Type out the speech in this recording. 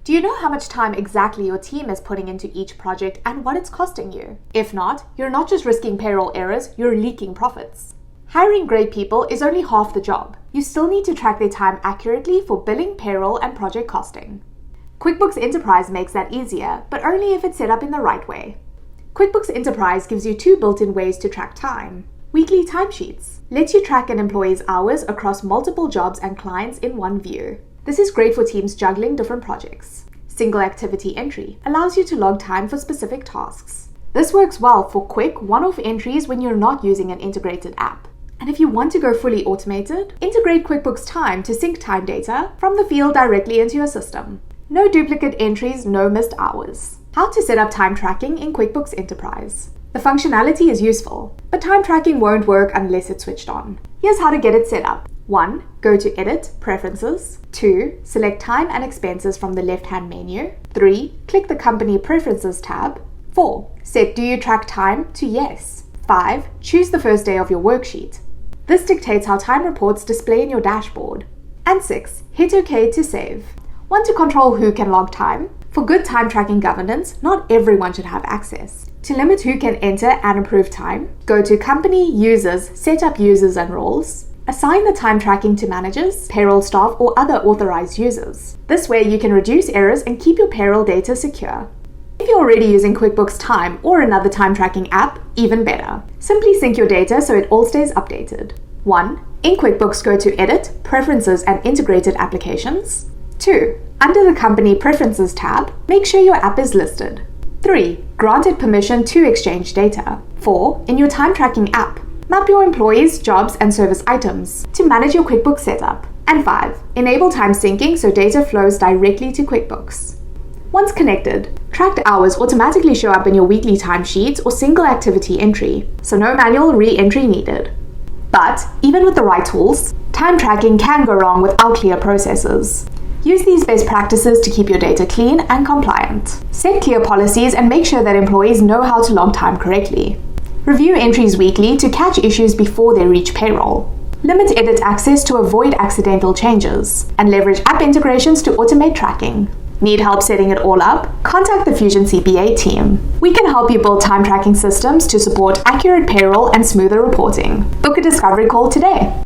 Do you know how much time exactly your team is putting into each project and what it's costing you? If not, you're not just risking payroll errors, you're leaking profits. Hiring great people is only half the job. You still need to track their time accurately for billing, payroll, and project costing. QuickBooks Enterprise makes that easier, but only if it's set up in the right way. QuickBooks Enterprise gives you 2 built-in ways to track time. Weekly timesheets lets you track an employee's hours across multiple jobs and clients in one view. This is great for teams juggling different projects. Single activity entry allows you to log time for specific tasks. This works well for quick, one-off entries when you're not using an integrated app. And if you want to go fully automated, integrate QuickBooks Time to sync time data from the field directly into your system. No duplicate entries, no missed hours. How to set up time tracking in QuickBooks Enterprise. The functionality is useful, but time tracking won't work unless it's switched on. Here's how to get it set up. 1. Go to Edit, Preferences. 2. Select Time and Expenses from the left-hand menu. 3. Click the Company Preferences tab. 4. Set Do You Track Time to Yes. 5. Choose the first day of your worksheet. This dictates how time reports display in your dashboard. And 6. Hit OK to save. Want to control who can log time? For good time tracking governance, not everyone should have access. To limit who can enter and approve time, go to Company, Users, Set up Users and Roles. Assign the time tracking to managers, payroll staff, or other authorized users. This way you can reduce errors and keep your payroll data secure. If you're already using QuickBooks Time or another time tracking app, even better. Simply sync your data so it all stays updated. 1. In QuickBooks, go to Edit, Preferences and Integrated Applications. 2. Under the Company Preferences tab, make sure your app is listed. 3. Granted permission to exchange data. 4. In your time tracking app, map your employees, jobs, and service items to manage your QuickBooks setup. And 5. Enable time syncing so data flows directly to QuickBooks. Once connected, tracked hours automatically show up in your weekly timesheets or single activity entry, so no manual re-entry needed. But even with the right tools, time tracking can go wrong without clear processes. Use these best practices to keep your data clean and compliant. Set clear policies and make sure that employees know how to log time correctly. Review entries weekly to catch issues before they reach payroll. Limit edit access to avoid accidental changes, and leverage app integrations to automate tracking. Need help setting it all up? Contact the Fusion CPA team. We can help you build time tracking systems to support accurate payroll and smoother reporting. Book a discovery call today.